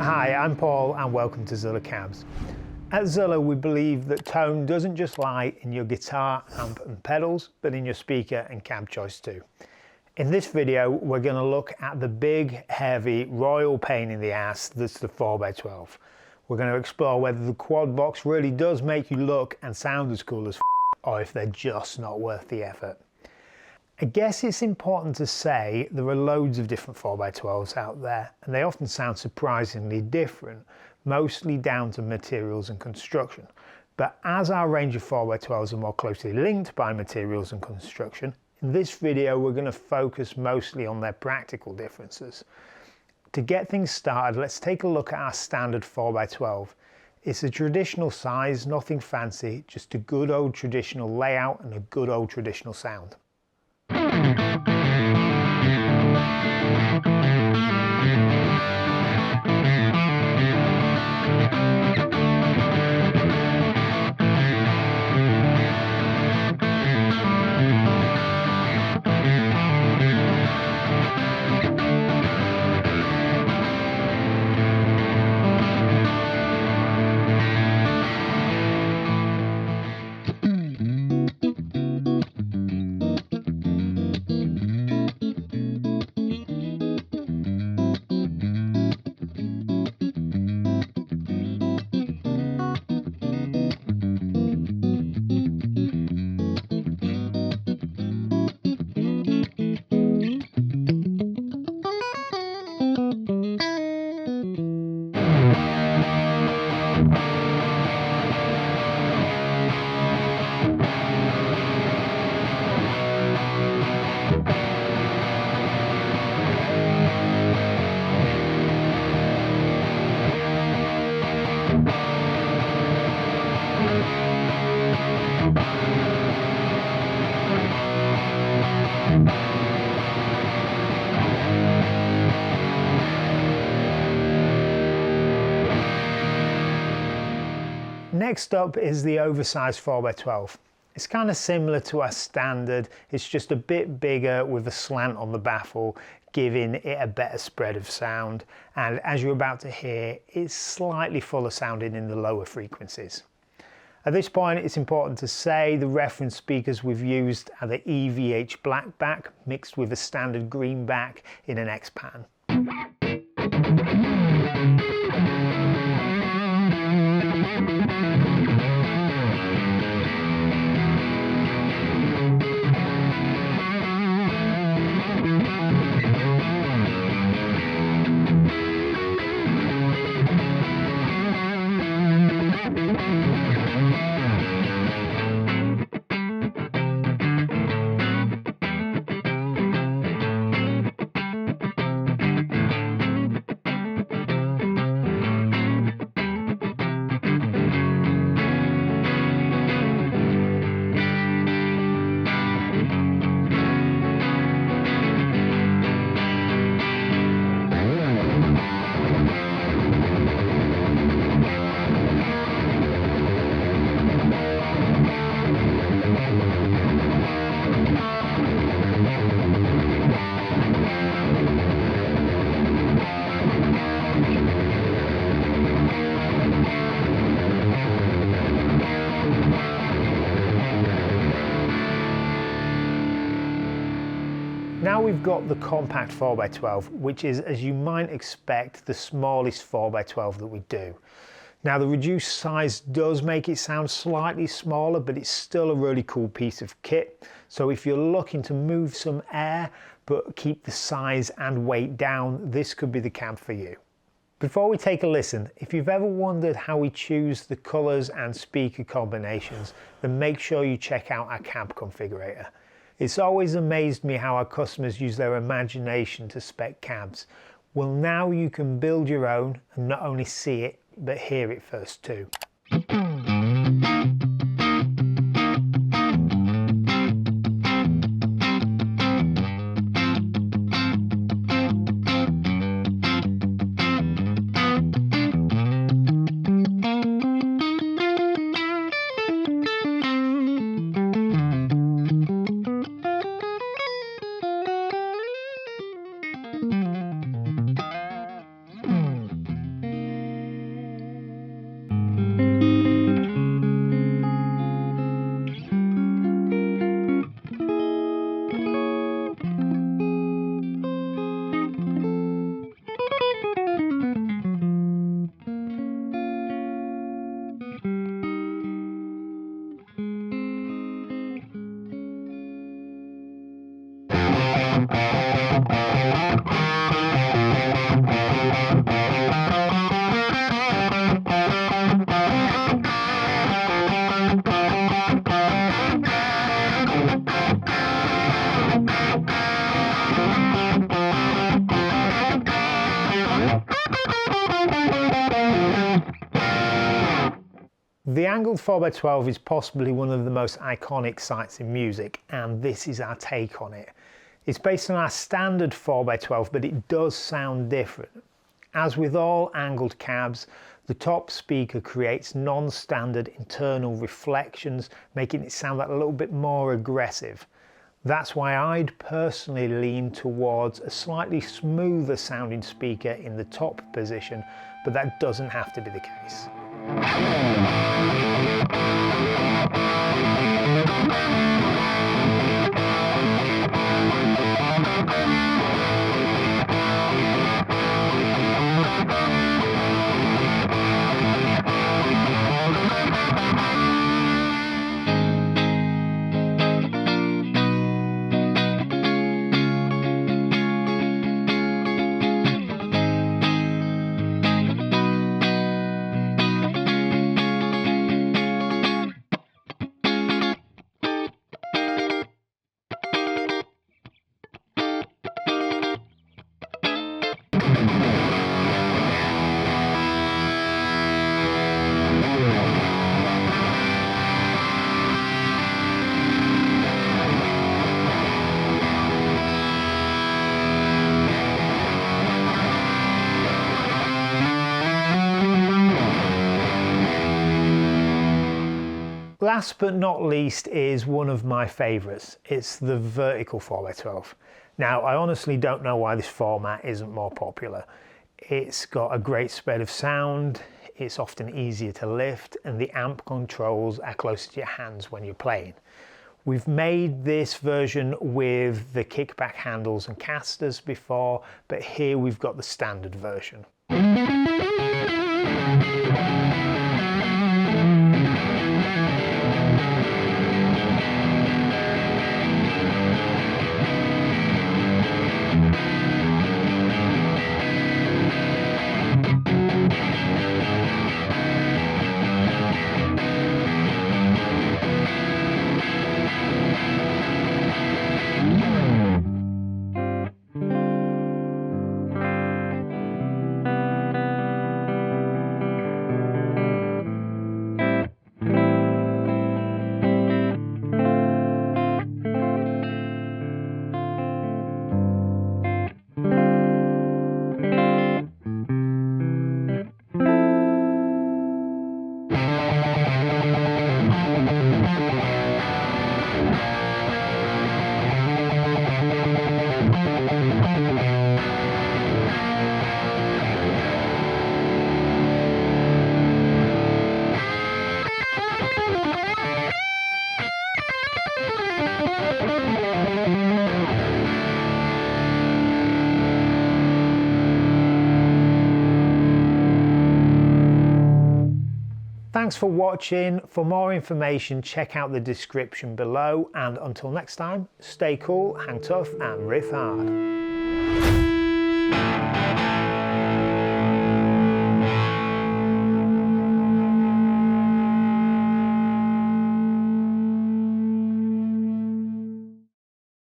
Hi, I'm Paul and welcome to Zilla Cabs. At Zilla we believe that tone doesn't just lie in your guitar, amp and pedals, but in your speaker and cab choice too. In this video we're going to look at the big, heavy, royal pain in the ass that's the 4x12. We're going to explore whether the quad box really does make you look and sound as cool as f***, or if they're just not worth the effort. I guess it's important to say there are loads of different 4x12s out there and they often sound surprisingly different, mostly down to materials and construction. But as our range of 4x12s are more closely linked by materials and construction, in this video we're going to focus mostly on their practical differences. To get things started, let's take a look at our standard 4x12. It's a traditional size, nothing fancy, just a good old traditional layout and a good old traditional sound. Next up is the oversized 4x12. It's kind of similar to our standard, it's just a bit bigger with a slant on the baffle, giving it a better spread of sound, and as you're about to hear, it's slightly fuller sounding in the lower frequencies. At this point it's important to say the reference speakers we've used are the EVH black back mixed with a standard green back in an X-Pan. Now we've got the compact 4x12, which is, as you might expect, the smallest 4x12 that we do. Now the reduced size does make it sound slightly smaller, but it's still a really cool piece of kit. So if you're looking to move some air, but keep the size and weight down, this could be the cab for you. Before we take a listen, if you've ever wondered how we choose the colours and speaker combinations, then make sure you check out our cab configurator. It's always amazed me how our customers use their imagination to spec cabs. Well, now you can build your own and not only see it, but hear it first too. The angled 4x12 is possibly one of the most iconic sights in music, and this is our take on it. It's based on our standard 4x12, but it does sound different. As with all angled cabs, the top speaker creates non-standard internal reflections, making it sound like a little bit more aggressive. That's why I'd personally lean towards a slightly smoother sounding speaker in the top position, but that doesn't have to be the case. Last but not least is one of my favourites. It's the vertical 4x12. Now, I honestly don't know why this format isn't more popular. It's got a great spread of sound, it's often easier to lift, and the amp controls are closer to your hands when you're playing. We've made this version with the kickback handles and casters before, but here we've got the standard version. Thanks for watching. For more information, check out the description below, and until next time, stay cool, hang tough, and riff hard.